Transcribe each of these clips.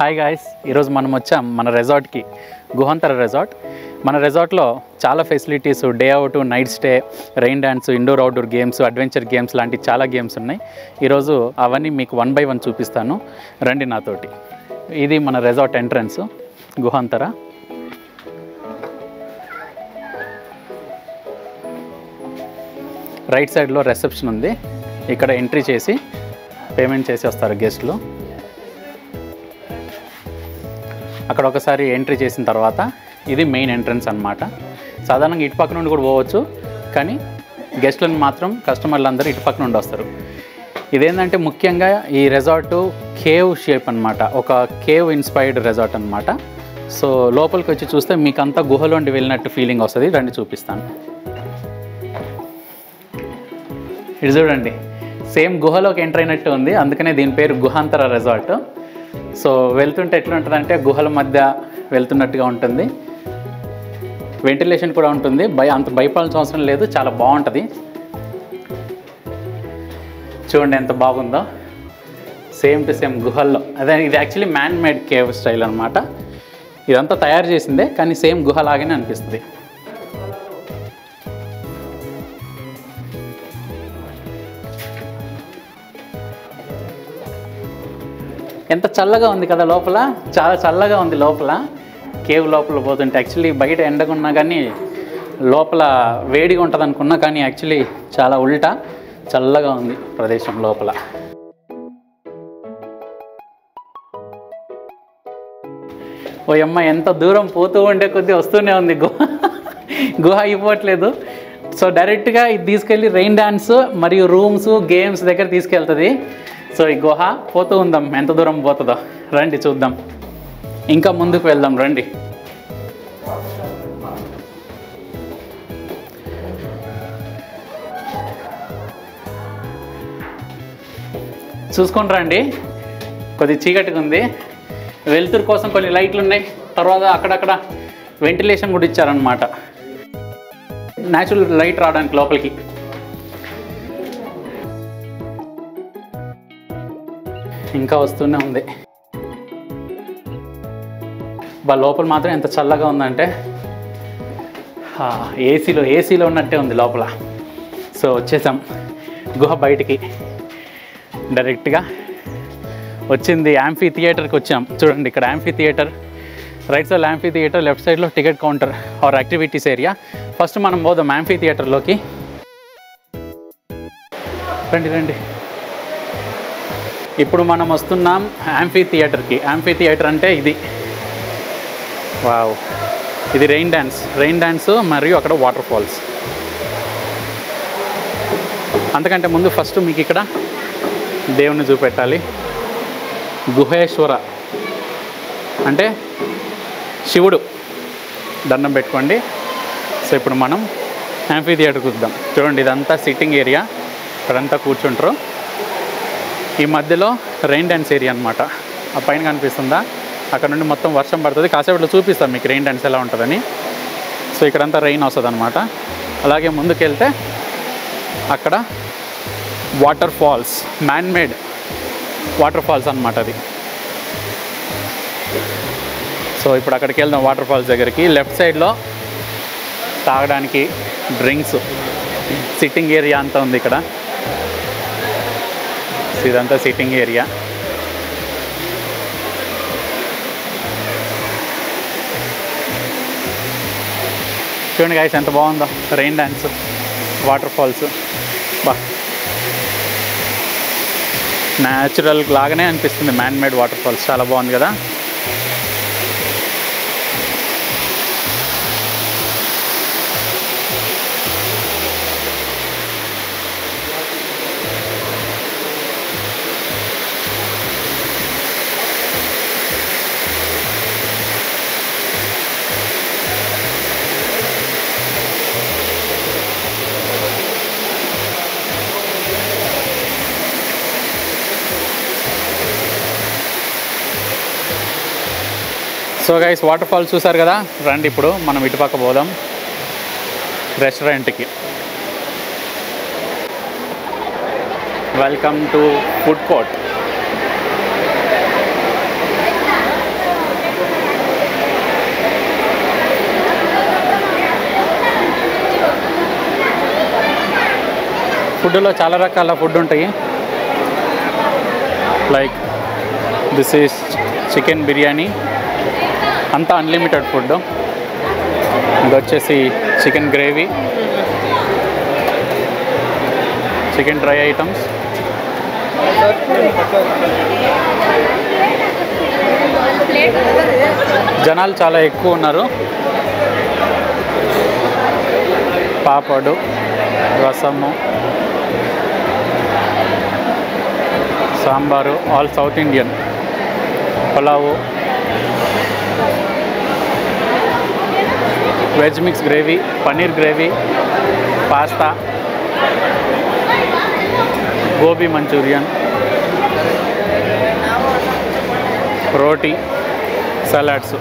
Hi guys, ఈరోజు మనం వచ్చాం మన రిసార్ట్కి, గుహంతర రిసార్ట్. మన రిసార్ట్లో చాలా facilities, day out, night stay, rain dance, indoor outdoor games, adventure games లాంటి చాలా గేమ్స్ ఉన్నాయి. ఈరోజు అవన్నీ మీకు 1 by 1 చూపిస్తాను, రండి నాతోటి. ఇది మన రిసార్ట్ ఎంట్రన్స్, గుహంతర. రైట్ సైడ్లో రిసెప్షన్ ఉంది. ఇక్కడ ఎంట్రీ చేసి పేమెంట్ చేసి వస్తారు గెస్ట్లు. అక్కడ ఒకసారి ఎంట్రీ చేసిన తర్వాత ఇది మెయిన్ ఎంట్రన్స్ అన్నమాట. సాధారణంగా ఇటు పక్క నుండి కూడా పోవచ్చు, కానీ గెస్ట్లను మాత్రం కస్టమర్లు అందరూ ఇటు పక్క నుండి వస్తారు. ఇదేంటంటే ముఖ్యంగా ఈ రిసార్టు కేవ్ షేప్ అన్నమాట, ఒక కేవ్ ఇన్స్పైర్డ్ రిసార్ట్ అన్నమాట. సో లోపలికి వచ్చి చూస్తే మీకు అంతా గుహలోండి వెళ్ళినట్టు ఫీలింగ్ వస్తుంది. రండి చూపిస్తాను. ఇది చూడండి, సేమ్ గుహలోకి ఎంటర్ అయినట్టు ఉంది, అందుకనే దీని పేరు గుహాంతర రిసార్ట్. సో వెళ్తుంటే ఎట్లా ఉంటుందంటే గుహల మధ్య వెళ్తున్నట్టుగా ఉంటుంది. వెంటిలేషన్ కూడా ఉంటుంది, అంత భయపడాల్సిన అవసరం లేదు, చాలా బాగుంటుంది. చూడండి ఎంత బాగుందో, సేమ్ టు సేమ్ గుహల్లో. అదే ఇది actually man made cave style అనమాట. ఇదంతా తయారు చేసిందే, కానీ సేమ్ గుహలాగానే అనిపిస్తుంది. ఎంత చల్లగా ఉంది కదా లోపల, చాలా చల్లగా ఉంది లోపల. కేవ్ లోపల పోతుంటే యాక్చువల్లీ బయట ఎండగున్నా కానీ లోపల వేడిగా ఉంటుంది అనుకున్నా, కానీ యాక్చువల్లీ చాలా ఉల్టా చల్లగా ఉంది ప్రదేశం లోపల. ఓ అమ్మ, ఎంత దూరం పోతూ ఉండే కొద్దీ వస్తూనే ఉంది గుహ అయిపోవట్లేదు. సో డైరెక్ట్గా ఇది తీసుకెళ్ళి రెయిన్ డ్యాన్స్ మరియు రూమ్స్, గేమ్స్ దగ్గర తీసుకెళ్తుంది. సో ఈ గుహ పోతూ ఉందాం, ఎంత దూరం పోతుందో రండి చూద్దాం. ఇంకా ముందుకు వెళ్దాం రండి. చూసుకొని రండి, కొద్ది చీకటిగా ఉంది. వెలుతురు కోసం కొన్ని లైట్లు ఉన్నాయి, తర్వాత అక్కడక్కడ వెంటిలేషన్ కూడా ఇచ్చారనమాట, న్యాచురల్ లైట్ రావడానికి లోపలికి. ఇంకా వస్తూనే ఉంది. లోపల మాత్రం ఎంత చల్లగా ఉందంటే ఏసీలో ఉన్నట్టే ఉంది లోపల. సో వచ్చేసాం గుహ బయటికి, డైరెక్ట్గా వచ్చింది యాంఫీ థియేటర్కి వచ్చాం. చూడండి, ఇక్కడ amphitheatre, right side amphitheatre, left సైడ్లో ticket counter or activities area. First మనం పోదాం యాంఫీ థియేటర్లోకి. రండి రండి. ఇప్పుడు మనం వస్తున్నాం యాంఫీ థియేటర్కి. యాంఫీ థియేటర్ అంటే ఇది. వావ్, ఇది రెయిన్ డ్యాన్స్ మరియు అక్కడ వాటర్ ఫాల్స్. అంతకంటే ముందు ఫస్ట్ మీకు ఇక్కడ దేవుని చూపెట్టాలి. గుహేశ్వర అంటే శివుడు, దండం పెట్టుకోండి. సో ఇప్పుడు మనం యాంఫీ థియేటర్కి వద్దాం. చూడండి, ఇదంతా సిట్టింగ్ ఏరియా, ఇక్కడంతా కూర్చుంటారు. ఈ మధ్యలో రెయిన్ డ్యాన్స్ ఏరియా అనమాట. ఆ పైన కనిపిస్తుందా, అక్కడ నుండి మొత్తం వర్షం పడుతుంది. కాసేపట్లో చూపిస్తాం మీకు రెయిన్ డ్యాన్స్ ఎలా ఉంటుందని. సో ఇక్కడంతా రెయిన్ వస్తుంది అనమాట. అలాగే ముందుకెళ్తే అక్కడ waterfalls, man made waterfalls అనమాట అది. సో ఇప్పుడు అక్కడికి వెళ్దాం వాటర్ ఫాల్స్ దగ్గరికి. లెఫ్ట్ సైడ్లో తాగడానికి డ్రింక్స్, సిట్టింగ్ ఏరియా అంతా ఉంది ఇక్కడ. ఇదంతా సిట్టింగ్ ఏరియా. చూడండి గైస్, ఎంత బాగుందో rain dance, water falls. Natural లాగానే అనిపిస్తుంది, మ్యాన్ మేడ్ వాటర్ ఫాల్స్. చాలా బాగుంది కదా. సో గైస్, వాటర్ ఫాల్స్ చూసారు కదా. రండి ఇప్పుడు మనం ఇటుపక్క పోదాం రెస్టారెంట్కి. Welcome to food court. ఫుడ్లో చాలా రకాల ఫుడ్ ఉంటాయి. Like this is chicken biryani, అంతా అన్లిమిటెడ్ ఫుడ్. ఇది వచ్చేసి chicken gravy, chicken dry items, జనాలు చాలా ఎక్కువ ఉన్నారు. పాపడు, రసము, sambar, all south Indian, pulao, veg mix gravy, paneer gravy, pasta, gobi Manchurian, roti, salads.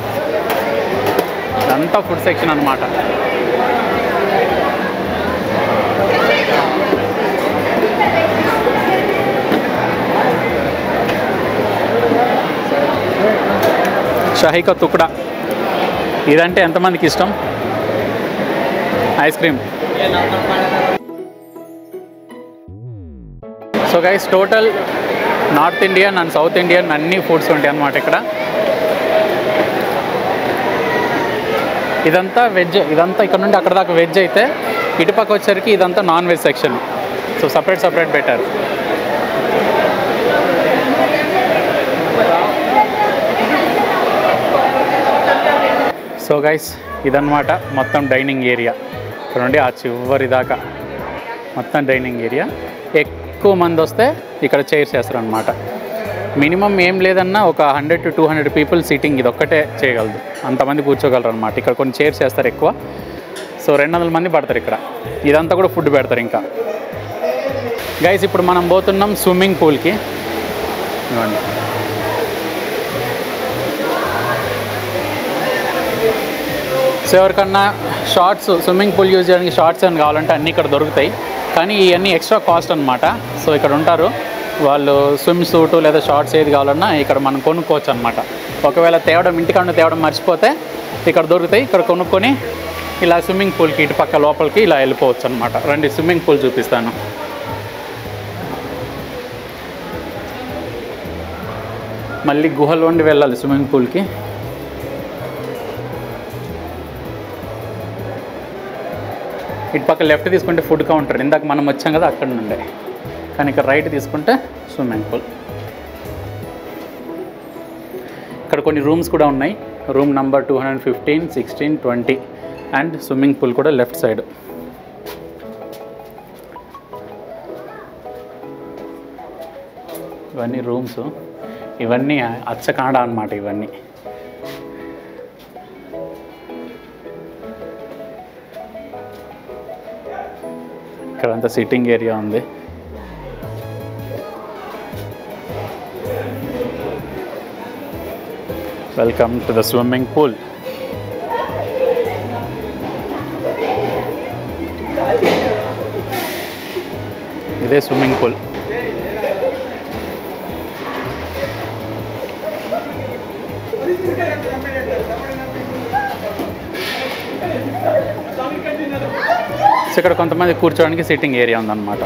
ఇదంతా ఫుడ్ సెక్షన్ అన్నమాట. షాహీ కా తుక్డా, ఇదంటే ఎంతమందికి ఇష్టం? Ice cream. So guys, total north Indian and south Indian అన్ని ఫుడ్స్ ఉంటాయి అన్నమాట ఇక్కడ. ఇదంతా వెజ్, ఇదంతా ఇక్కడ నుండి అక్కడ దాకా వెజ్ అయితే, ఇటుపక్క వచ్చేసరికి ఇదంతా non veg section. So separate పెట్టారు. సో గైస్, ఇదన్నమాట మొత్తం డైనింగ్ ఏరియా. ఇక్కడ నుండి ఆ చివరి దాకా మొత్తం డైనింగ్ ఏరియా. ఎక్కువ మంది వస్తే ఇక్కడ చైర్స్ వేస్తారనమాట. మినిమం ఏం లేదన్నా ఒక 100 to 200 పీపుల్ సీటింగ్ ఇది ఒక్కటే చేయగలదు, అంతమంది కూర్చోగలరు అనమాట. ఇక్కడ కొన్ని చైర్స్ వేస్తారు ఎక్కువ. సో 200 మంది పడతారు ఇక్కడ. ఇదంతా కూడా ఫుడ్ పెడతారు. ఇంకా గైస్, ఇప్పుడు మనం పోతున్నాం స్విమ్మింగ్ పూల్కి. ఇవ్వండి. సో ఎవరికన్నా షార్ట్స్, స్విమ్మింగ్ పూల్ యూజ్ చేయడానికి షార్ట్స్ అని కావాలంటే అన్నీ ఇక్కడ దొరుకుతాయి. కానీ ఇవన్నీ ఎక్స్ట్రా కాస్ట్ అనమాట. సో ఇక్కడ ఉంటారు వాళ్ళు, స్విమ్ సూటు లేదా షార్ట్స్ ఏది కావాలన్నా ఇక్కడ మనం కొనుక్కోవచ్చు అనమాట. ఒకవేళ ఇంటికాడ తేవడం మర్చిపోతే ఇక్కడ దొరుకుతాయి. ఇక్కడ కొనుక్కొని ఇలా స్విమ్మింగ్ పూల్కి ఇటు పక్క లోపలికి ఇలా వెళ్ళిపోవచ్చు అనమాట. రండి, స్విమ్మింగ్ పూల్ చూపిస్తాను. మళ్ళీ గుహలో ఉండి వెళ్ళాలి స్విమ్మింగ్ పూల్కి. ఇటు పక్క లెఫ్ట్ తీసుకుంటే ఫుడ్ కౌంటర్, ఇందాక మనం వచ్చాం కదా అక్కడ నుండే. కానీ ఇక్కడ రైట్ తీసుకుంటే స్విమ్మింగ్ పూల్. ఇక్కడ కొన్ని రూమ్స్ కూడా ఉన్నాయి. Room number 215, 16, 20 and swimming pool కూడా లెఫ్ట్ సైడ్. ఇవన్నీ రూమ్స్, ఇవన్నీ అచ్చకాడ అన్నమాట. ఇవన్నీ ఇక్కడంతా సిట్టింగ్ ఏరియా ఉంది. Welcome to the swimming pool. ఇదే స్విమ్మింగ్ పూల్. సో ఇక్కడ కొంతమంది కూర్చోడానికి సిట్టింగ్ ఏరియా ఉందన్నమాట.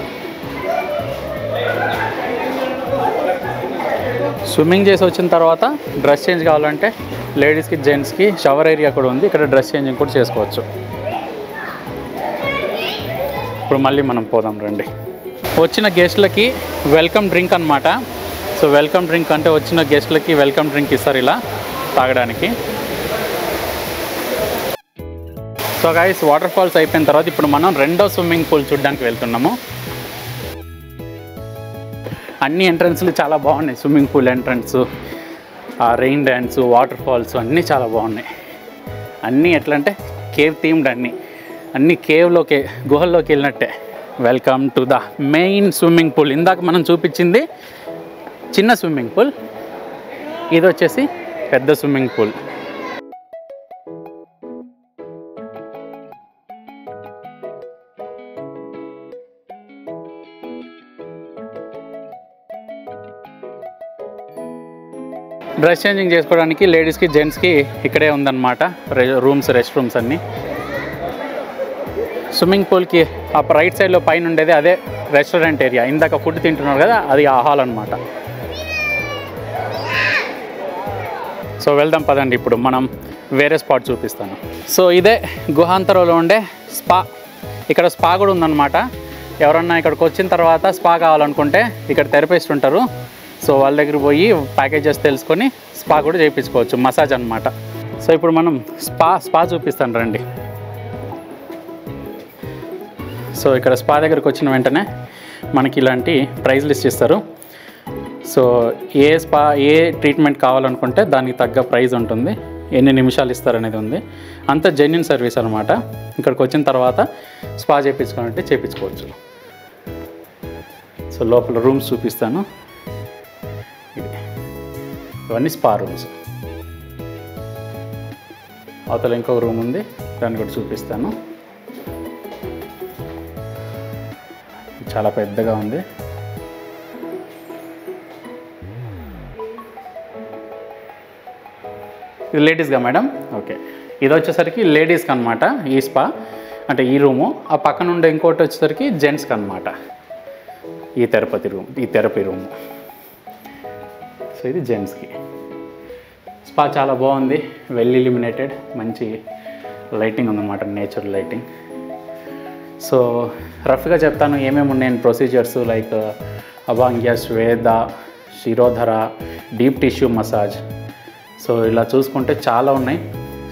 స్విమ్మింగ్ చేసి వచ్చిన తర్వాత డ్రెస్ చేంజ్ కావాలంటే లేడీస్కి, జెంట్స్కి షవర్ ఏరియా కూడా ఉంది. ఇక్కడ డ్రెస్ చేంజింగ్ కూడా చేసుకోవచ్చు. ఇప్పుడు మళ్ళీ మనం పోదాం రండి. వచ్చిన గెస్ట్లకి వెల్కమ్ డ్రింక్ అన్నమాట. సో వెల్కమ్ డ్రింక్ అంటే వచ్చిన గెస్ట్లకి వెల్కమ్ డ్రింక్ ఇస్తారు ఇలా తాగడానికి. సో గైస్, వాటర్ ఫాల్స్ అయిపోయిన తర్వాత ఇప్పుడు మనం రెండో స్విమ్మింగ్ పూల్ చూడడానికి వెళ్తున్నాము. అన్ని ఎంట్రన్స్లు చాలా బాగున్నాయి. Swimming pool entrance, rain dance, water falls అన్నీ చాలా బాగున్నాయి. అన్నీ ఎట్లా అంటే కేవ్ థీమ్డ్, అన్నీ కేవ్లోకి, గుహల్లోకి వెళ్ళినట్టే. Welcome to the main swimming pool. ఇందాక మనం చూపించింది చిన్న స్విమ్మింగ్ పూల్, ఇది వచ్చేసి పెద్ద స్విమ్మింగ్ పూల్. డ్రెస్ చేంజింగ్ చేసుకోవడానికి లేడీస్కి, జెంట్స్కి ఇక్కడే ఉందన్నమాట రూమ్స్, రెస్ట్ రూమ్స్ అన్నీ. స్విమ్మింగ్ పూల్కి ఆ రైట్ సైడ్లో పైన ఉండేది అదే రెస్టారెంట్ ఏరియా. ఇందాక ఫుడ్ తింటున్నారు కదా, అది ఆ హాల్ అనమాట. సో వెళ్దాం పదండి, ఇప్పుడు మనం వేరే స్పాట్ చూపిస్తాను. సో ఇదే గుహాంతరంలో ఉండే స్పా. ఇక్కడ స్పా కూడా ఉందన్నమాట. ఎవరన్నా ఇక్కడికి వచ్చిన తర్వాత స్పా కావాలనుకుంటే ఇక్కడ థెరపిస్ట్ ఉంటారు. సో వాళ్ళ దగ్గర పోయి ప్యాకేజెస్ తెలుసుకొని స్పా కూడా చేయించుకోవచ్చు, మసాజ్ అనమాట. సో ఇప్పుడు మనం స్పా చూపిస్తాను రండి. సో ఇక్కడ స్పా దగ్గరికి వచ్చిన వెంటనే మనకి ఇలాంటి ప్రైస్ లిస్ట్ ఇస్తారు. సో ఏ ట్రీట్మెంట్ కావాలనుకుంటే దానికి తగ్గ ప్రైస్ ఉంటుంది, ఎన్ని నిమిషాలు ఇస్తారనేది ఉంది. అంత జెన్యూన్ సర్వీస్ అనమాట. ఇక్కడికి వచ్చిన తర్వాత స్పా చేయించుకోవాలంటే చేయించుకోవచ్చు. సో లోపల రూమ్స్ చూపిస్తాను. ఇవన్నీ స్పా రూమ్స్. అవతల ఇంకొక రూమ్ ఉంది, దాన్ని కూడా చూపిస్తాను. చాలా పెద్దగా ఉంది. ఇది లేడీస్గా మేడం? ఓకే, ఇది వచ్చేసరికి లేడీస్కి అనమాట ఈ స్పా, అంటే ఈ రూము. ఆ పక్కన ఉండే ఇంకోటి వచ్చేసరికి జెంట్స్కి అనమాట ఈ థెరపీ రూము. సో ఇది జెంట్స్కి. స్పా చాలా బాగుంది, వెల్ ఇల్యూమినేటెడ్, మంచి లైటింగ్ ఉందన్నమాట, నేచురల్ లైటింగ్. సో రఫ్గా చెప్తాను ఏమేమి ఉన్నాయని procedures, like abhyanga, sweda, shirodhara, deep tissue massage. So ఇలా చూసుకుంటే చాలా ఉన్నాయి.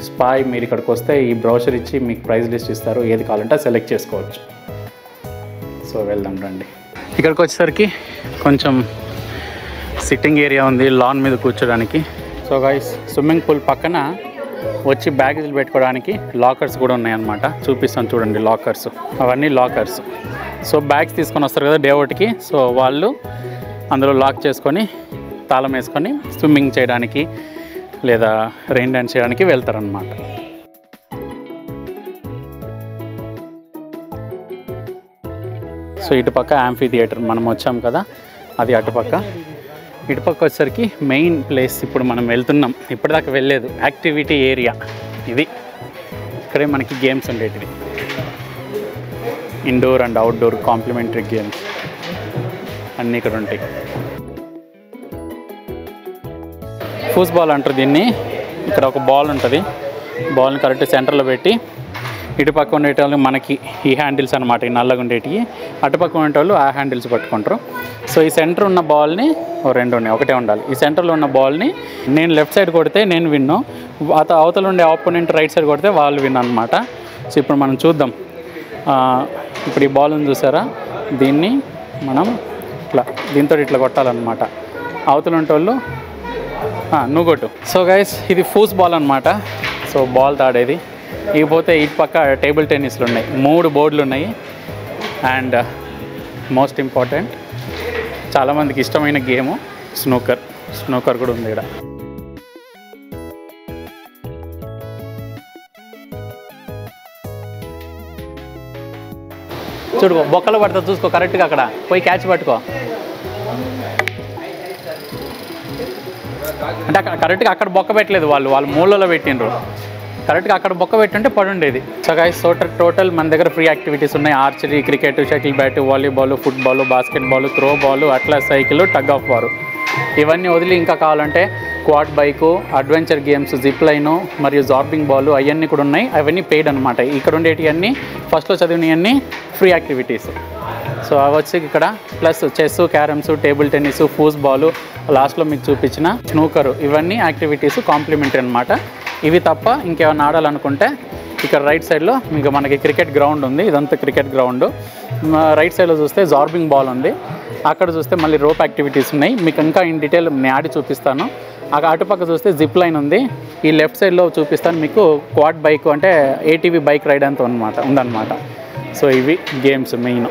స్పా మీరు ఇక్కడికి వస్తే ఈ బ్రౌచర్ ఇచ్చి మీకు ప్రైస్ లిస్ట్ ఇస్తారు, ఏది కావాలంటే సెలెక్ట్ చేసుకోవచ్చు. సో వెళ్దాం రండి. ఇక్కడికి వచ్చేసరికి కొంచెం సిట్టింగ్ ఏరియా ఉంది, లాన్ మీద కూర్చోడానికి. సో గైస్, స్విమ్మింగ్ పూల్ పక్కన వచ్చి బ్యాగేజ్లు పెట్టుకోవడానికి లాకర్స్ కూడా ఉన్నాయన్నమాట. చూపిస్తాను చూడండి, లాకర్స్, అవన్నీ లాకర్స్. సో బ్యాగ్స్ తీసుకొని వస్తారు కదా డే అవుట్కి, సో వాళ్ళు అందులో లాక్ చేసుకొని తాళం వేసుకొని స్విమ్మింగ్ చేయడానికి లేదా రెయిన్ డాన్స్ చేయడానికి వెళ్తారనమాట. సో ఇటుపక్క యాంఫీ థియేటర్ మనం వచ్చాం కదా, అది అటుపక్క. ఇటుపక్క వచ్చేసరికి మెయిన్ ప్లేస్ ఇప్పుడు మనం వెళ్తున్నాం, ఇప్పటిదాకా వెళ్ళలేదు, యాక్టివిటీ ఏరియా ఇది. ఇక్కడే మనకి గేమ్స్ ఉండేటివి, indoor and outdoor complimentary games అన్నీ ఇక్కడ ఉంటాయి. ఫూస్బాల్ అంటారు దీన్ని. ఇక్కడ ఒక బాల్ ఉంటుంది, బాల్ని కరెక్ట్ సెంటర్లో పెట్టి ఇటుపక్క ఉండేటోళ్ళు మనకి ఈ హ్యాండిల్స్ అనమాట, ఈ నల్లగా ఉండేటివి. అటుపక్క ఉండేటోళ్ళు ఆ హ్యాండిల్స్ పట్టుకుంటారు. సో ఈ సెంటర్ ఉన్న బాల్ని రెండు ఉన్నాయి, ఒకటే ఉండాలి. ఈ సెంటర్లో ఉన్న బాల్ని నేను లెఫ్ట్ సైడ్ కొడితే నేను విన్ను, అవతల ఉండే ఆపోనెంట్ రైట్ సైడ్ కొడితే వాళ్ళు విన్ అనమాట. సో ఇప్పుడు మనం చూద్దాం. ఇప్పుడు ఈ బాల్ని చూసారా, దీన్ని మనం దీంతో ఇట్లా కొట్టాలన్నమాట. అవతల ఉంటోళ్ళు నువ్వు కొట్టు. సో గైస్, ఇది ఫూస్బాల్ అనమాట. సో బాల్ తాడేది. ఇకపోతే ఇటు పక్క టేబుల్ టెన్నిస్లు ఉన్నాయి, 3 బోర్డులు ఉన్నాయి. అండ్ మోస్ట్ ఇంపార్టెంట్, చాలామందికి ఇష్టమైన గేము స్నూకర్ కూడా ఉంది ఇక్కడ. చూడు, బొక్కలు పడుతుంది చూసుకో కరెక్ట్గా, అక్కడ పోయి క్యాచ్ పట్టుకో. అంటే కరెక్ట్గా అక్కడ బొక్క పెట్టలేదు, వాళ్ళు మూలలో పెట్టిండ్రు. కరెక్ట్గా అక్కడ బొక్క పెట్టుంటే పడుండేది. సో గైస్, టోటల్ మన దగ్గర ఫ్రీ యాక్టివిటీస్ ఉన్నాయి. Archery, cricket, shuttle bat, volleyball, football, basketball, throw ball, అట్లా సైకిల్, టగ్ ఆఫ్ వార్, ఇవన్నీ వదిలి ఇంకా కావాలంటే quad bike, adventure games, zip line మరియు జార్బింగ్ బాల్ అవన్నీ కూడా ఉన్నాయి. అవన్నీ పెయిడ్ అనమాట. ఇక్కడ ఉండేటివన్నీ ఫస్ట్లో చదివినవన్నీ ఫ్రీ యాక్టివిటీస్. సో అవి వచ్చి ఇక్కడ plus chess, carroms, table tennis, foosball, లాస్ట్లో మీకు చూపించిన స్నూకర్, ఇవన్నీ యాక్టివిటీస్ కాంప్లిమెంటరీ అనమాట. ఇవి తప్ప ఇంకేమైనా ఆడాలనుకుంటే ఇక్కడ రైట్ సైడ్లో మీకు మనకి క్రికెట్ గ్రౌండ్ ఉంది. ఇదంతా క్రికెట్ గ్రౌండ్. రైట్ సైడ్లో చూస్తే జార్బింగ్ బాల్ ఉంది. అక్కడ చూస్తే మళ్ళీ రోప్ యాక్టివిటీస్ ఉన్నాయి. మీకు ఇంకా ఇన్ డీటెయిల్ నేను ఆడి చూపిస్తాను. అటుపక్క చూస్తే జిప్ లైన్ ఉంది. ఈ లెఫ్ట్ సైడ్లో చూపిస్తాను మీకు క్వాడ్ బైక్, అంటే ATV బైక్ రైడ్ అంతా ఉందన్నమాట. సో ఇవి గేమ్స్ మెయిన్.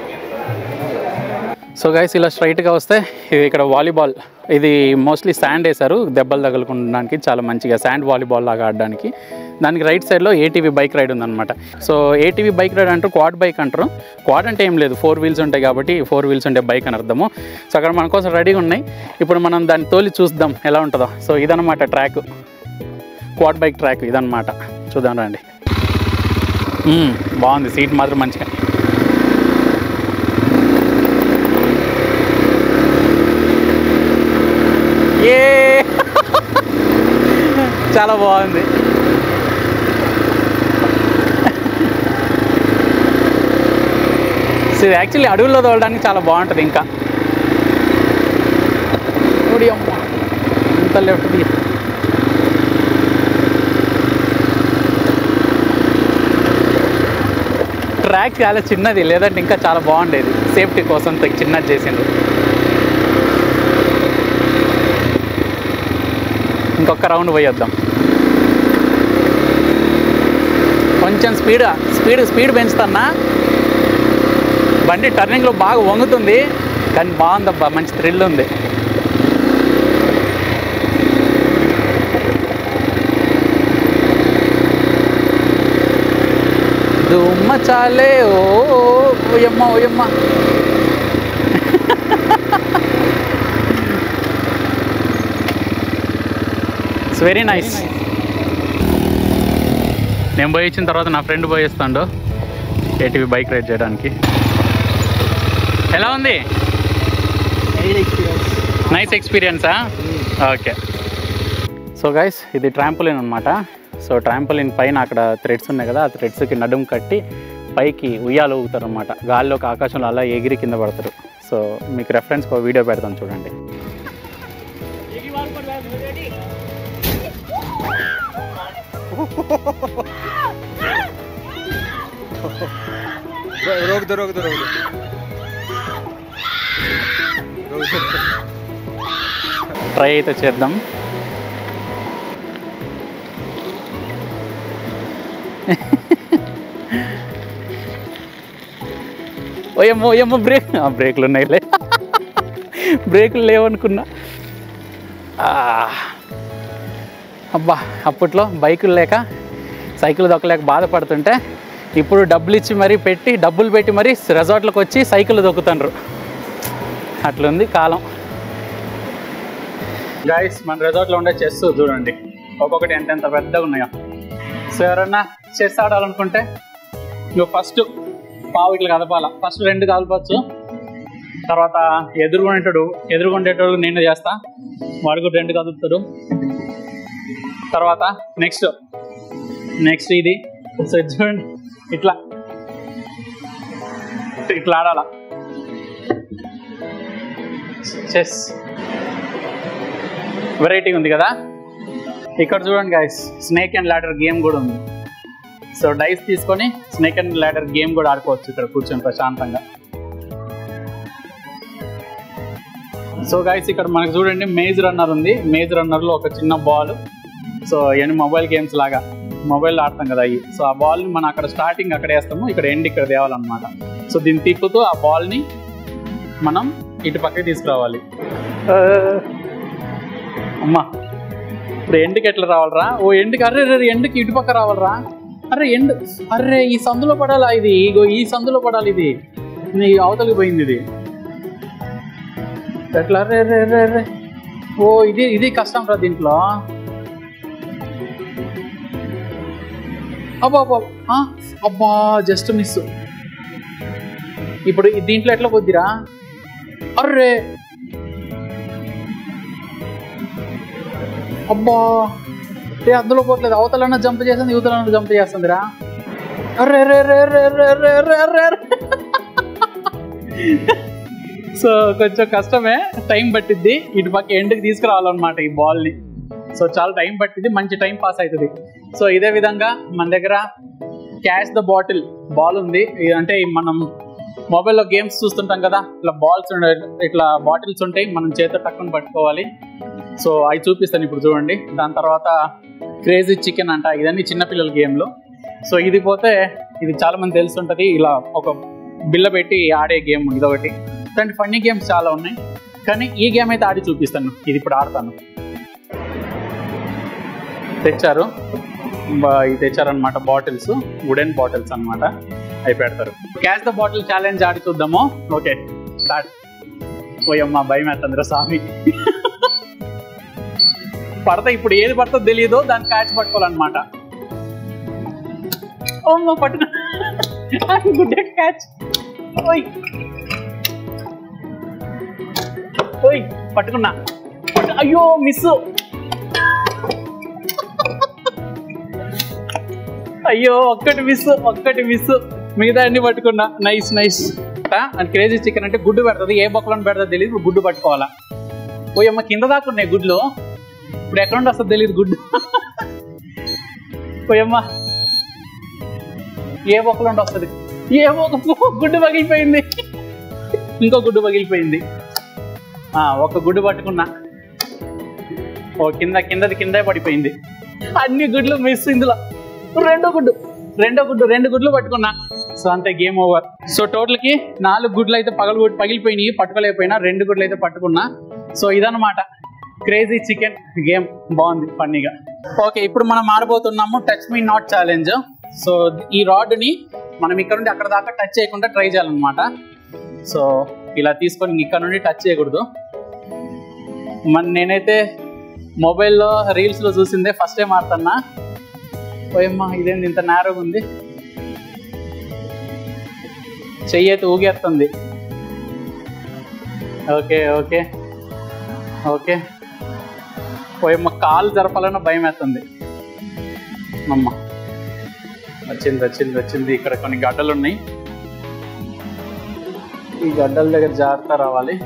సో గైస్, ఇలా స్ట్రైట్గా వస్తే ఇది ఇక్కడ వాలీబాల్, ఇది మోస్ట్లీ శాండ్ వేశారు దెబ్బలు తగలకుండా, చాలా మంచిగా శాండ్ వాలీబాల్ లాగా ఆడడానికి. దానికి రైట్ సైడ్లో ATV బైక్ రైడ్ ఉందన్నమాట. సో ATV బైక్ రైడ్ అంటారు, క్వాడ్ బైక్ అంటారు. క్వాడ్ అంటే ఏం లేదు, 4 వీల్స్ ఉంటాయి కాబట్టి 4 వీల్స్ ఉండే బైక్ అని అర్థము. సో అక్కడ మన కోసం రెడీగా ఉన్నాయి. ఇప్పుడు మనం దాన్ని తోలి చూద్దాం ఎలా ఉంటుందో. సో ఇదన్నమాట ట్రాక్, క్వాడ్ బైక్ ట్రాక్ ఇదన్నమాట. చూద్దాం రండి. బాగుంది, సీట్ మాత్రం మంచిగా. చాలా బాగుంది. సో ఇది యాక్చువల్లీ అడవుల్లో తోలడానికి చాలా బాగుంటుంది. ఇంకా అమ్మ ఇంత లెఫ్ట్ ట్రాక్ చాలా చిన్నది, లేదంటే ఇంకా చాలా బాగుండేది. సేఫ్టీ కోసం చిన్నది చేసిండ్రు. ఇంకొక రౌండ్ పోయొద్దాం. కొంచెం స్పీడ్ పెంచుతున్నా. బండి టర్నింగ్లో బాగా వంగుతుంది, కానీ బాగుందబ్బా, మంచి థ్రిల్ ఉంది. దుమ్మ చాలే ఓయమ్మ ఓయమ్మ. It's very nice. నేను పోయి ఇచ్చిన తర్వాత నా ఫ్రెండ్ పోయిస్తాడు ఏటీవీ బైక్ రైడ్ చేయడానికి. ఎలా ఉంది? నైస్ ఎక్స్పీరియన్సా? ఓకే. సో గైస్, ఇది ట్రాంపోలిన్ అనమాట. సో ట్రాంపోలిన్ పైన అక్కడ థ్రెడ్స్ ఉన్నాయి కదా, ఆ థ్రెడ్స్కి నడుము కట్టి పైకి ఉయ్యాలు ఊగుతారు అనమాట. గాల్లోకి ఆకాశంలో అలా ఎగిరి కింద పడతారు. సో మీకు రెఫరెన్స్కి ఒక వీడియో పెడతాను చూడండి. ట్రై అయితే చేద్దాం. ఓయమ్మో బ్రేక్లు ఉన్నాయిలే. బ్రేకులు లేవనుకున్నా. అబ్బా, అప్పట్లో బైకులు లేక సైకిల్ దొక్కలేక బాధపడుతుంటే ఇప్పుడు డబ్బులు పెట్టి మరీ రెసార్ట్లకు వచ్చి సైకిల్ దొక్కుతుండ్రు. అట్లుంది కాలం. గైస్, మన రెసార్ట్లో ఉండే చెస్ చూడండి, ఒక్కొక్కటి ఎంత పెద్దగా ఉన్నాయో. సో ఎవరన్నా చెస్ ఆడాలనుకుంటే నువ్వు ఫస్ట్ పావు ఇట్లా కదపాల. ఫస్ట్ 2 కదపచ్చు, తర్వాత ఎదురుగుండేటోడు నేను చేస్తా, వాడు కూడా 2 కదుపుతాడు. తర్వాత నెక్స్ట్ ఇది. సో చూడండి, ఇట్లా ఆడాల చెస్. వెరైటీ ఉంది కదా. ఇక్కడ చూడండి guys, snake and ladder game కూడా ఉంది. సో డైస్ తీసుకొని స్నేక్ అండ్ ల్యాడర్ గేమ్ కూడా ఆడుకోవచ్చు ఇక్కడ కూర్చొని ప్రశాంతంగా. సో గైస్, ఇక్కడ మనకు చూడండి మేజ్ రన్నర్ ఉంది. మేజ్ రన్నర్లో ఒక చిన్న బాల్. సో ఇవన్నీ మొబైల్ గేమ్స్ లాగా మొబైల్లో ఆడతాం కదా అవి. సో ఆ బాల్ని మనం అక్కడ స్టార్టింగ్ అక్కడ వేస్తాము, ఇక్కడ ఎండ్ ఇక్కడ తేవాలన్నమాట. సో దీన్ని తిప్పుతూ ఆ బాల్ని మనం ఇటు పక్కకి తీసుకురావాలి. అమ్మా, ఇప్పుడు ఎండ్కి ఎట్లా రావాలరా? ఎండ్కి ఎండ్కి ఇటు పక్క రావాలరా? ఈ సందులో పడాలా? ఇది ఇగో ఈ సందులో పడాలి. ఇది అవతలికి పోయింది. ఇది ఎట్లా? ఇది కష్టం రా దీంట్లో. అబ్బా జస్ట్ మిస్. ఇప్పుడు దీంట్లో ఎట్లా పోద్దిరా? అబ్బా, అందులో పోట్లేదు. అవతలన్నా జంప్ చేస్తుంది, యువతలన్నా జంప్ చేస్తుందిరా. సో కొంచెం కష్టమే, టైం పట్టిద్ది. ఇటు పక్క ఎండ్కి తీసుకురావాలన్నమాట ఈ బాల్ని. సో చాలా టైం పట్టిద్ది, మంచి టైం పాస్ అవుతుంది. సో ఇదే విధంగా మన దగ్గర క్యాచ్ ద బాల్ ఉంది. అంటే మనం మొబైల్లో గేమ్స్ చూస్తుంటాం కదా, ఇట్లా ఇట్లా బాటిల్స్ ఉంటాయి, మనం చేతితో టక్కుని పట్టుకోవాలి. సో అవి చూపిస్తాను ఇప్పుడు చూడండి. దాని తర్వాత క్రేజీ చికెన్ అంట, ఇదన్నీ చిన్నపిల్లల గేమ్లు. సో ఇది పోతే ఇది చాలా మంది తెలుసుంటుంది, ఇలా ఒక బిల్ల పెట్టి ఆడే గేమ్ ఇదొకటి. ఇలాంటి ఫన్నీ గేమ్స్ చాలా ఉన్నాయి, కానీ ఈ గేమ్ అయితే ఆడి చూపిస్తాను. ఇది ఇప్పుడు ఆడతాను. తెచ్చారనమాట బాటిల్స్, వుడెన్ బాటిల్స్ అనమాట, అవి పెడతారు. క్యాచ్ ద బాటిల్ ఛాలెంజ్ ఆడి చూద్దాము. Okay, start. పోయమ్మా, భయం వేస్తుందిరా స్వామి. ఇప్పుడు ఏది పడుతుందో తెలియదు, దాన్ని క్యాచ్ పట్టుకోవాలన్నమాట. పట్టుకున్నా, గుడ్ క్యాచ్. పట్టుకున్నా. అయ్యో మిస్. అయ్యో ఒక్కటి మిస్ మిగతా అన్ని పట్టుకున్నా. నైస్. అండ్ క్రేజీ చికెన్ అంటే గుడ్డు పెడుతుంది, ఏ బొక్కలను పెడతా తెలియదు. ఇప్పుడు గుడ్డు పట్టుకోవాలా. ఓయమ్మ కింద దాకా ఉన్నాయి గుడ్లు, ఇప్పుడు ఎక్కడ నుండి వస్తుంది తెలియదు గుడ్డు. ఓయమ్మ ఏ బొక్కలు ఉండి వస్తుంది, ఏ గుడ్డు పగిలిపోయింది, ఇంకో గుడ్డు పగిలిపోయింది. ఒక గుడ్డు పట్టుకున్నా, ఓ కిందే పడిపోయింది. అన్ని గుడ్లు మిస్. ఇందులో రెండు గుడ్లు పట్టుకున్నా. సో అంతే, గేమ్ ఓవర్. సో టోటల్కి 4 గుడ్లు అయితే పగిలిపోయినాయి, పట్టుకోలేకపోయినా. 2 గుడ్లు అయితే పట్టుకున్నా. సో ఇదన్నమాట క్రేజీ చికెన్ గేమ్. బాగుంది, ఫన్నీగా. ఓకే, ఇప్పుడు మనం ఆడబోతున్నాము touch me not challenge. So ఈ రాడ్ని మనం ఇక్కడ నుండి అక్కడ దాకా టచ్ చేయకుండా ట్రై చేయాలన్నమాట. సో ఇలా తీసుకొని ఇక్కడ నుండి టచ్ చేయకూడదు. నేనైతే మొబైల్లో రీల్స్లో చూసిందే ఫస్ట్ టైం ఆడుతున్నా. ఓయమ్మా ఇదేంది ఇంత నేరోగా ఉంది, చెయ్యి అయితే ఊగేస్తుంది. ఓకే ఓయమ్మ కాలు జరపాలన్న భయం వేస్తుంది. అమ్మ వచ్చింది. ఇక్కడ కొన్ని గడ్డలు ఉన్నాయి, ఈ గడ్డల దగ్గర జాగ్రత్త రావాలి.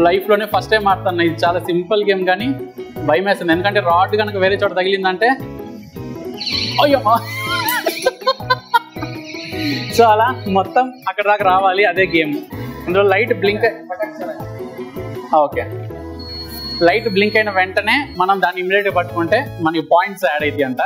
లైఫ్లోనే ఫస్ట్ టైం ఆడుతున్నా. ఇది చాలా సింపుల్ గేమ్ కానీ భయం వేస్తుంది, ఎందుకంటే రాడ్ కనుక వేరే చోట తగిలిందంటే అయ్యో. సో అలా మొత్తం అక్కడ దాకా రావాలి, అదే గేమ్. అందులో లైట్ బ్లింక్ అయిన వెంటనే మనం దాన్ని ఇమిడియట్గా పట్టుకుంటే మనకి పాయింట్స్ యాడ్ అవుతాయి అంట.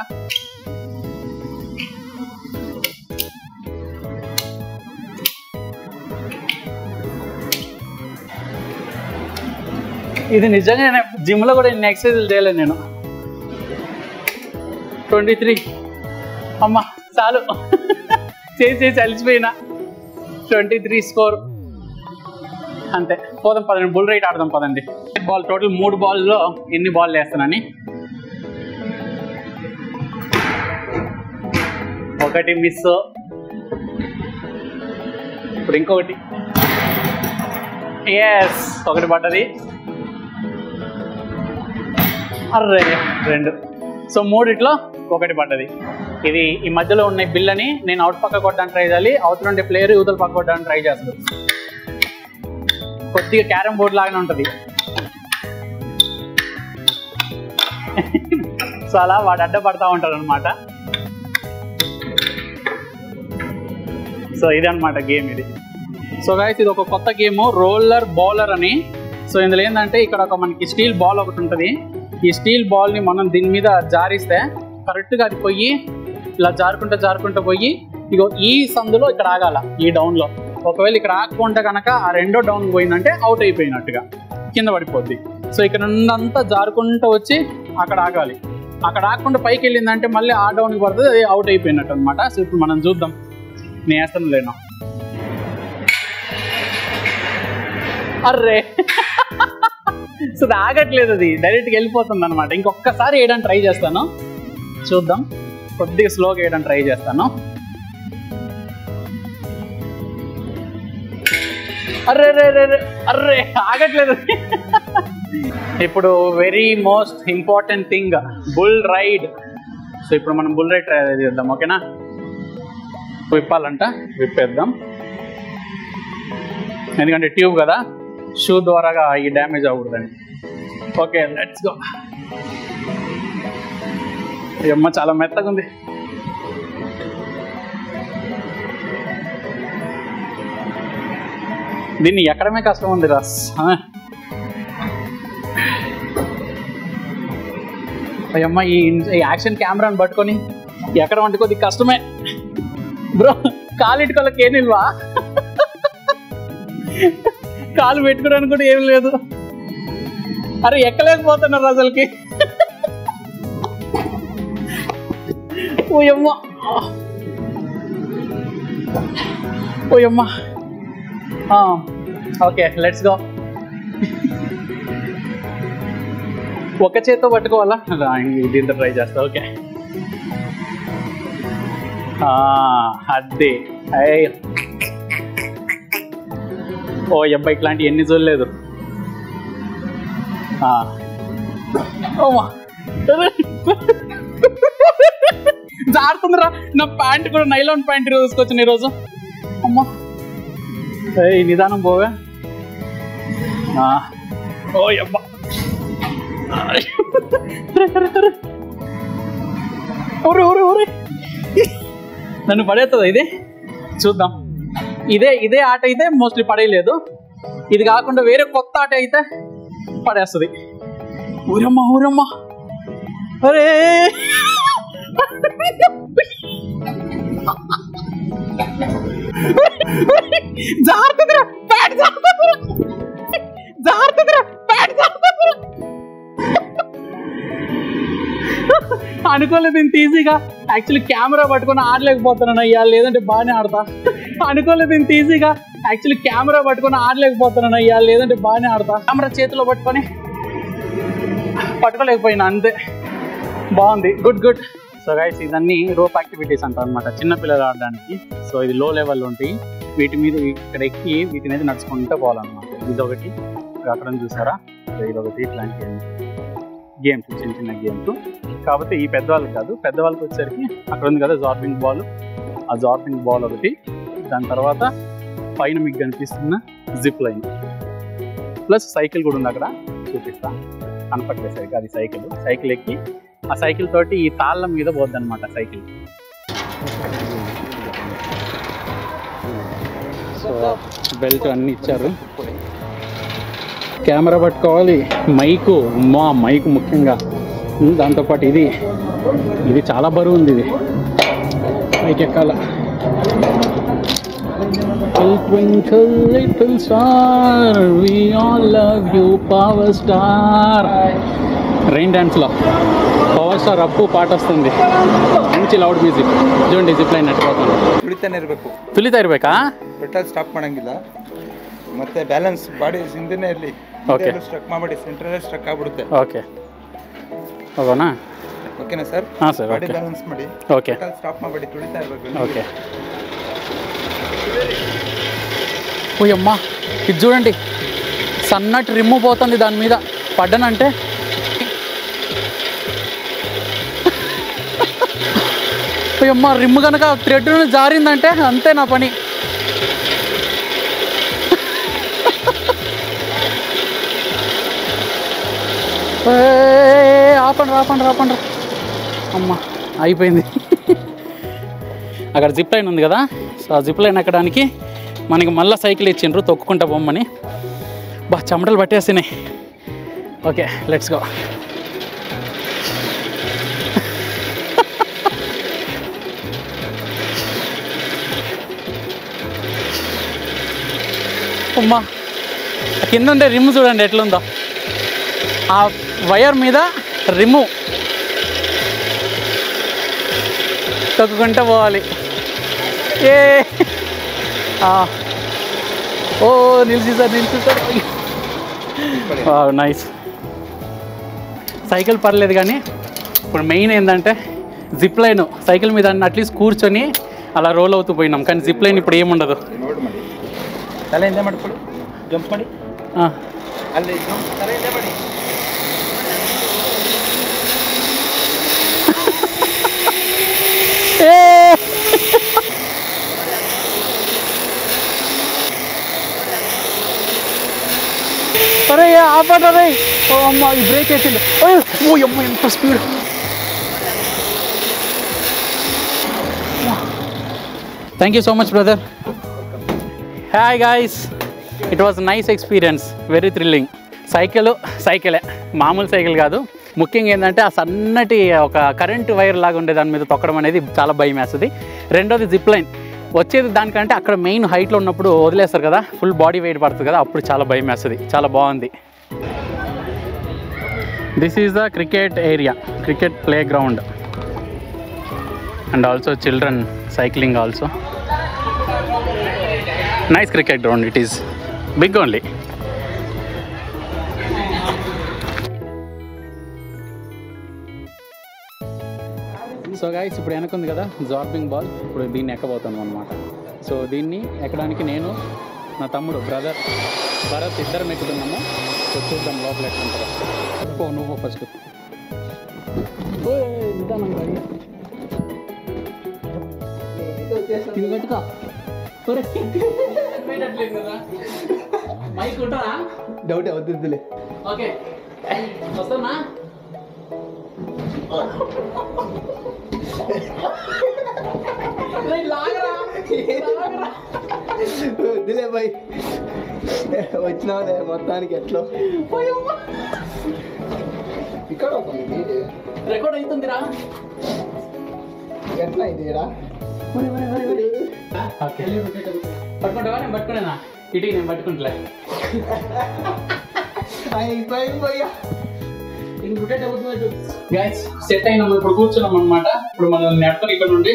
ఇది నిజంగా జిమ్లో కూడా ఇన్ని ఎక్సర్సైజులు చేయలేను నేను. 23. అమ్మ చాలు, చేసి అలిసిపోయినా. 23 స్కోర్ అంతే. పదండి బుల్ రైట్ ఆడదాం పదండి. టోటల్ 3 బాల్లో ఎన్ని బాల్ వేస్తానని. 1 మిస్, ఇప్పుడు ఇంకొకటి. ఎస్, 1 పడ్డది. అర్రే 2. సో 3 1 పడ్డది. ఇది ఈ మధ్యలో ఉన్న బిల్లని నేను అవుట్ పక్క కొట్టడానికి ట్రై చేయాలి, అవతల ఉండే ప్లేయర్ యువతల పక్క కొట్టడానికి ట్రై చేస్తాడు. కొద్దిగా క్యారమ్ బోర్డ్ లాగానే ఉంటుంది. సో అలా వాడు అడ్డపడతా ఉంటాడు అనమాట. సో ఇదన్నమాట గేమ్ ఇది. సో గైస్ ఇది ఒక కొత్త గేమ్, రోలర్ బౌలర్ అని. సో ఇందులో ఏంటంటే ఇక్కడ ఒక మనకి స్టీల్ బాల్ ఒకటి ఉంటుంది. ఈ స్టీల్ బాల్ని మనం దీని మీద జారిస్తే కరెక్ట్గా అది పోయి ఇలా జారుకుంటూ పోయి ఇగో ఈ సందులో ఇక్కడ ఆగాల, ఈ డౌన్లో. ఒకవేళ ఇక్కడ ఆగకుండా కనుక ఆ రెండో డౌన్ పోయిందంటే అవుట్ అయిపోయినట్టుగా, కింద పడిపోద్ది. సో ఇక్కడ నుండంతా జారుకుంటూ వచ్చి అక్కడ ఆగాలి. అక్కడ ఆగకుండా పైకి వెళ్ళిందంటే మళ్ళీ ఆ డౌన్కి పడుతుంది, అది అవుట్ అయిపోయినట్టు అనమాట. సో ఇప్పుడు మనం చూద్దాం, నేను వేస్తాను లేను. అర్రే సో అది ఆగట్లేదు, అది డైరెక్ట్గా వెళ్ళిపోతుంది అనమాట. ఇంకొకసారి వేయడానికి ట్రై చేస్తాను, చూద్దాం. కొద్దిగా స్లోగా వేయడానికి ట్రై చేస్తాను. అర్రే అర్రే ఆగట్లేదు. ఇప్పుడు very most important thing, bull ride. So ఇప్పుడు మనం బుల్ రైడ్ ట్రై చేద్దాం, ఓకేనా? విప్పాలంట, విప్పేద్దాం. ఎందుకంటే ట్యూబ్ కదా, షూ ద్వారాగా ఈ డ్యామేజ్ అవ్వకూడదండి. Okay, let's go. అమ్మ చాలా మెత్తగా ఉంది. దీన్ని ఎక్కడమే కష్టం ఉంది రాస్. అయ్యమ్మ ఈ యాక్షన్ కెమెరాని పట్టుకొని ఎక్కడ వంటి కొద్ది కష్టమే బ్రో. కాలు ఇటుకోళ్ళకి ఏం నిల్వా, కాలు పెట్టుకోవడానికి కూడా ఏం లేదు. అరే ఎక్కలేకపోతున్నారు అసలుకి. ఓయమ్మ ఓయమ్మ. Okay, let's go. ఒక చేత్తో పట్టుకోవాలా, దీంతో ట్రై చేస్తా. ఓకే, అదే. ఓ అబ్బాయి ఇట్లాంటివి ఎన్ని చూడలేదు. జారుతుందిరా నా ప్యాంట్ కూడా, నైలాన్ ప్యాంట్ తీసుకొచ్చిన ఈరోజు. అమ్మా నిదానం పోవే. ఓ అబ్బా నన్ను పడేస్తుందా ఇది? చూద్దాం. ఇదే ఆట అయితే మోస్ట్లీ పడేయలేదు. ఇది కాకుండా వేరే కొత్త ఆట అయితే పడేస్తుంది. ఊరమ్మా అరే జాగ్రత్తగా ప్యాడ్, జాగ్రత్తగా ప్యాడ్. అనుకోలేదు ఇంత ఈజీగా. యాక్చువల్లీ కెమెరా పట్టుకొని ఆడలేకపోతున్నాను అయ్యా, లేదంటే బాగానే ఆడతా. అనుకోలేదు ఇంత ఈజీగా. యాక్చువల్లీ కెమెరా పట్టుకొని ఆడలేకపోతున్నాను అయ్యా, లేదంటే బాగానే ఆడతా. కెమెరా చేతిలో పట్టుకోలేకపోయినా, అంతే. బాగుంది, గుడ్. సో గైస్, ఇదన్నీ రోప్ యాక్టివిటీస్ అంటారు అనమాట, చిన్నపిల్లలు ఆడడానికి. సో ఇది లో లెవెల్లో ఉంటాయి. వీటి మీద ఇక్కడ ఎక్కి వీటి మీద నడుచుకుంటూ పోవాలన్నమాట. ఇదొకటి అక్కడ చూసారా, ఇదొకటి. ఇట్లాంటి గేమ్స్, చిన్న గేమ్స్. కాకపోతే ఈ పెద్దవాళ్ళకి కాదు. పెద్దవాళ్ళకి వచ్చేసరికి అక్కడ ఉంది కదా జార్బింగ్ బాల్, ఆ జార్బింగ్ బాల్ ఒకటి. దాని తర్వాత పైన మీకు కనిపిస్తున్న జిప్ లైన్, ప్లస్ సైకిల్ కూడా ఉంది అక్కడ, చూపిస్తా. కనపట్లేదు సరిగ్గా, అది సైకిల్ ఎక్కి ఆ సైకిల్ తోటి ఈ తాళ్ళ మీద పోద్ది అనమాట సైకిల్. సో బెల్ట్ అన్నీ ఇచ్చారు. కెమెరా పట్టుకోవాలి, మైకు ముఖ్యంగా. దాంతోపాటు ఇది చాలా బరువు ఉంది. ఇది పైకి ఎక్కాల. Little star we all love you power star. Rain డ్యాన్స్లో పవర్ స్టార్ అప్పు పాట వస్తుంది, మంచి లౌడ్ ಮ್ಯೂಸಿಕ್. చూడండి ಜಿಪ್ ಲೈನ್ ನಡ್ಕೋತಾನೆ. ತುಳಿತಾ ಇರಬೇಕಾ? ಪೆಟ್ರೋಲ್ ಸ್ಟಾಪ್ ಮಾಡಂಗಿಲ್ಲ, ಮತ್ತೆ ಬ್ಯಾಲೆನ್ಸ್ ಬಾಡಿ ಹಿಂದೆನೇ ಇರಲಿ. ಓಕೆ, ಸ್ಟ್ರಕ್ ಮಾಡಿ ಸೆಂಟ್ರಲ್ಲೇ ಸ್ಟ್ರಕ್ ಆಗ್ಬಿಡುತ್ತೆ. ಓಕೆ, ಹೋಗೋಣ? ಓಕೆನಾ ಸರ್? ಹಾಂ ಸರ್, ಬಾಡಿ ಓಕೆ. ಬ್ಯಾಲೆನ್ಸ್ ಮಾಡಿ. ಓಕೆ, ಪೆಟ್ರೋಲ್ ಸ್ಟಾಪ್ ಮಾಡಬೇಡಿ, ತುಳಿತಾ ಇರಬೇಕು. ఓకే. ఓయమ్మా, ఇది చూడండి, సన్నటి రిమ్ము పోతుంది దాని మీద. పడ్డనంటే అమ్మ, రిమ్ము కనుక థ్రెడ్ జారిందంటే అంతే నా పని. ఆపండి. అమ్మ, అయిపోయింది. అక్కడ జిప్ లైన్ ఉంది కదా, సో ఆ జిప్ లైన్ ఎక్కడానికి మనకి మళ్ళీ సైకిల్ ఇచ్చిండ్రు తొక్కుకుంటా బొమ్మని. చెమటలు పట్టేస్తున్నాయి. Okay, let's go. అమ్మా, కింద ఉండే రిమ్ చూడండి ఎట్లుందో. ఆ వైర్ మీద రిమ్ము తొక్కుకుంటూ పోవాలి. ఓ నిలిచిసారు. నైస్. సైకిల్ పర్లేదు కానీ ఇప్పుడు మెయిన్ ఏంటంటే జిప్ లైన్. సైకిల్ మీద అట్లీస్ట్ కూర్చొని అలా రోల్ అవుతూ పోయినాం, కానీ జిప్ లైన్ ఇప్పుడు ఏముండదు. ತಲೆ ಹಿಂದೆ ಮಾಡ್ಕೊಳ್ಳಿ, ಜಂಪ್ ಮಾಡಿ. ಅಲ್ಲಿ ತಲೆ ಹಿಂದೆ ಮಾಡಿ. అరే ఆపండి. ఓ అమ్మ, ఈ బ్రేక్ వేసింది. ఓ అమ్మ, ఎంత speed. Thank you so much brother. Hi guys, it was nice experience, very thrilling. సైకిలే, మామూలు సైకిల్ కాదు. ముఖ్యంగా ఏంటంటే ఆ సన్నటి ఒక కరెంట్ వైర్ లాగా ఉండే దాని మీద తొక్కడం అనేది చాలా భయం వేస్తుంది. రెండోది జిప్ లైన్ వచ్చేది దానికంటే అక్కడ మెయిన్ హైట్లో ఉన్నప్పుడు వదిలేస్తారు కదా, ఫుల్ బాడీ వెయిట్ పడుతుంది కదా, అప్పుడు చాలా భయం వేస్తుంది. చాలా బాగుంది. This is the cricket area, cricket play ground, and also children cycling also. Nice cricket ground, it is big only. So guys, ఇప్పుడు వెనకుంది కదా జార్బింగ్ బాల్, ఇప్పుడు దీన్ని ఎక్కబోతాను అనమాట. సో దీన్ని ఎక్కడానికి నేను, నా తమ్ముడు బ్రదర్ భరత్ ఇద్దరం ఎక్కుతున్నాము. సో చూద్దాం లోపల ఎక్కడుంటారో. నువ్వు ఫస్ట్ మైక్ ఉంటారా? డౌట్ వద్దులే. ఓకే వస్తానా? వద్దులే బాయ్, వచ్చినావులే మొత్తానికి. ఎట్లా ఇక్కడ రికార్డ్ అవుతుందిరా? ఎట్లా అయిందిరా? పట్టుకుంటావా? నేను పట్టుకునేనా? ఇటు నేను పట్టుకుంటలే. గైస్ సెట్ అయినాము, ఇప్పుడు కూర్చున్నాం అనమాట. ఇప్పుడు మనం నెట్వర్క్ ఇక్కడ నుండి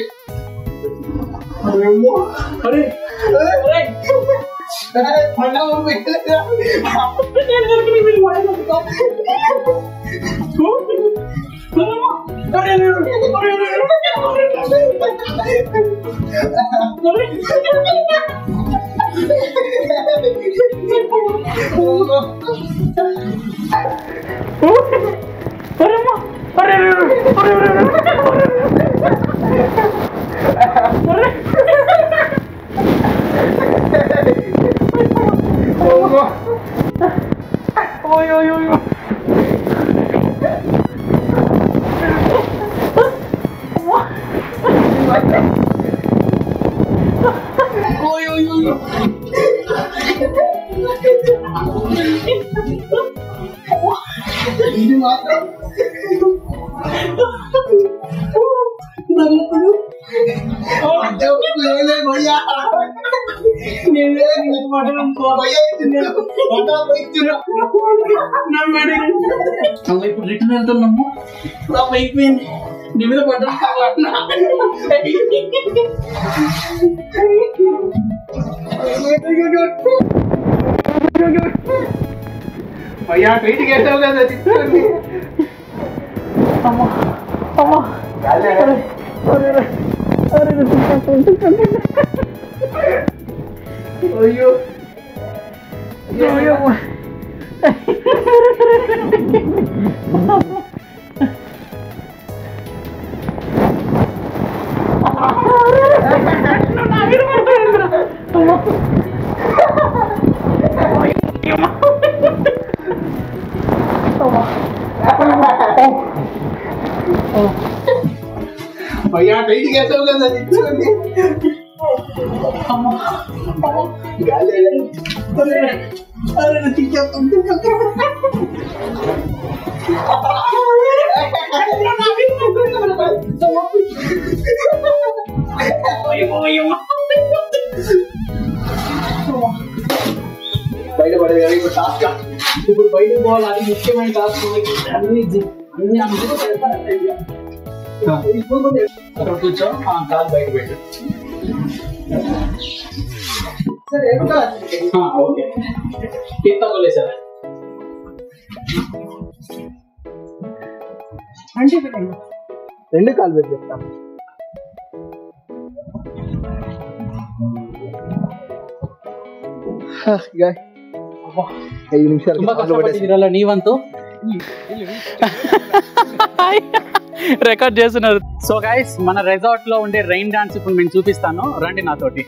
ఇది మాత్రం ఇప్పుడు రిటర్న్ వెళ్తున్నాము. అయిపోయింది నీ మీద పడ్డా. భయ్యా ట్రీట్కి వేసావు కదా, తిట్టుకోండి. అయ్యో భయ్యా ట్రీట్కి వేసావు కదా, తిట్టుకోండి. బయటపడేది కదా ఇప్పుడు టాస్క్. ఇప్పుడు బయటకు పోవాలి, అది ముఖ్యమైన టాస్క్. అన్ని అక్కడ కూర్చో, కాలు బయట పెట్టు. ఓకే తీసుకోలే సార్. అంటే రెండు కాలు పెట్టి చెప్తాను. అబ్బా 5 నిమిషాలు ತುಂಬಾ కష్టపడ్డారా నీ వంతు. రికార్డ్ చేస్తున్నారు. సో గైస్ మన రిసార్ట్ లో ఉండే రైన్ డాన్స్ ఇప్పుడు నేను చూపిస్తాను, రండి నాతోటి.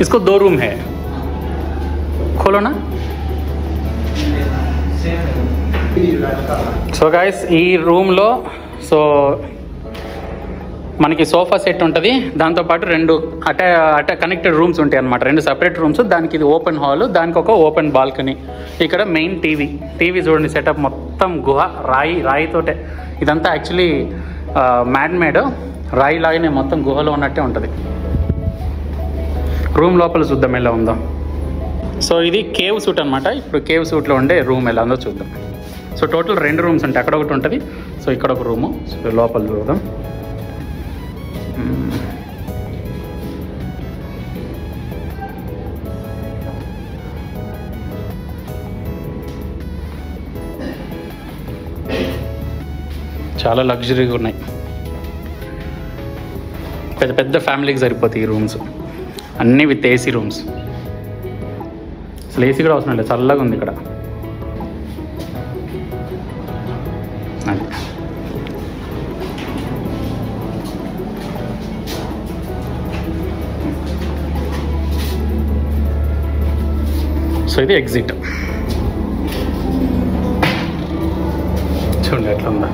इसको 2 रूम है, खोलो ना। సో గైస్ ఈ రూమ్లో సో మనకి సోఫా సెట్ ఉంటుంది, దాంతోపాటు 2 కనెక్టెడ్ రూమ్స్ ఉంటాయి అన్నమాట, 2 సపరేట్ రూమ్స్. దానికి ఇది ఓపెన్ హాల్, దానికి ఒక ఓపెన్ బాల్కనీ. ఇక్కడ మెయిన్ టీవీ చూడండి, సెటప్ మొత్తం గుహ రాయితోటే. ఇదంతా యాక్చువల్లీ మ్యాడ్ మేడ్ రాయి లాగానే మొత్తం గుహలో ఉన్నట్టే ఉంటుంది. రూమ్ లోపల చూద్దాం ఎలా ఉందో. సో ఇది కేవ్ సూట్ అనమాట. ఇప్పుడు కేవ్ సూట్లో ఉండే రూమ్ ఎలా ఉందో చూద్దాం. సో టోటల్ 2 రూమ్స్ ఉంటాయి, అక్కడ ఒకటి ఉంటుంది, సో ఇక్కడ ఒక రూము. సో లోపల చూద్దాం. చాలా లగ్జరీగా ఉన్నాయి, పెద్ద పెద్ద ఫ్యామిలీకి సరిపోతాయి ఈ రూమ్స్ అన్నీ, విత్ ఏసీ రూమ్స్. అసలు ఏసీ కూడా అవసరం లేదు, చల్లగా ఉంది ఇక్కడ. అది సో ఇది ఎగ్జిట్. చూడండి ఎట్లా ఉందా.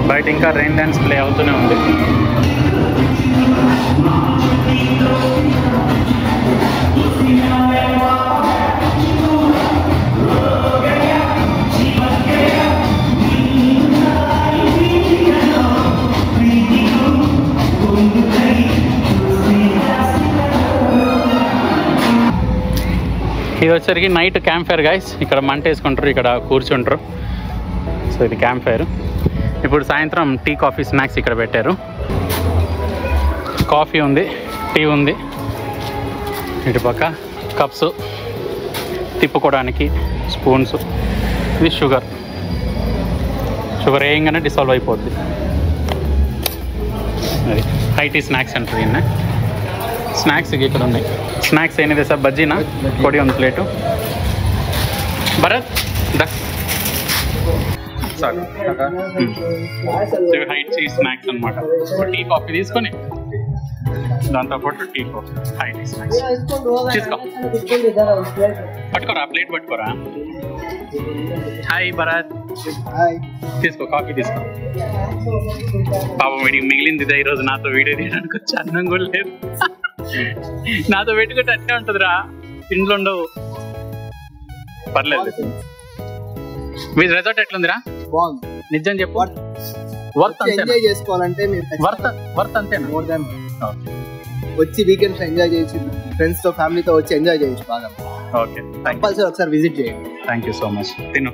బయట ఇంకా రెయిన్ డాన్స్ ప్లే అవుతూనే ఉంది. ఇది వచ్చరికి నైట్ క్యాంప్ ఫైర్ గైస్. ఇక్కడ మంట వేసుకుంటారు, ఇక్కడ కూర్చుంటారు. సో ఇది క్యాంప్ ఫైర్. ఇప్పుడు సాయంత్రం టీ కాఫీ స్నాక్స్ ఇక్కడ పెట్టారు. కాఫీ ఉంది, టీ ఉంది, ఇటు పక్క కప్స్ తిప్పుకోవడానికి స్పూన్స్. ఇది షుగర్ వేయంగానే డిసాల్వ్ అయిపోద్ది. అది హైటీ స్నాక్స్ అంటారు ఈయన. స్నాక్స్ ఇక్కడ ఉన్నాయి. స్నాక్స్ ఏనిದೆ సార్? బజ్జీనా? ಕೊಡಿ ಒಂದು ಪ್ಲೇಟು. ಭರತ್ హైట్ స్నాక్స్ అనమాట. టీ కాఫీ తీసుకొని దాంతోపాటు టీ కాఫీ హైట్ స్నాక్స్ తీసుకో. పట్టుకోరా, ప్లేట్ పట్టుకోరా. హాయ్ భరత్, తీసుకో కాఫీ తీసుకో. పాపం వీడికి మిగిలింది ఇదే. ఈరోజు నాతో వీడియో తీయడానికి వచ్చి అన్నం కూడా లేదు. నాతో పెట్టుకుంటే అట్టే ఉంటుందిరా, ఇంట్లో ఉండవు. పర్లేదు. మీ రిజార్ట్ ఎట్లుందిరా? బాగుంది. నిజం చెప్పు. వర్త్ ఎంజాయ్ చేసుకోవాలంటే వర్త్ అంతేనా? More than. వచ్చి వీకెండ్స్ ఎంజాయ్ చేయొచ్చు, ఫ్రెండ్స్ తో ఫ్యామిలీతో వచ్చి ఎంజాయ్ చేయొచ్చు బాగా. ఓకే, కంపల్సరీ ఒకసారి విజిట్ చేయండి. Thank you so much. తిను.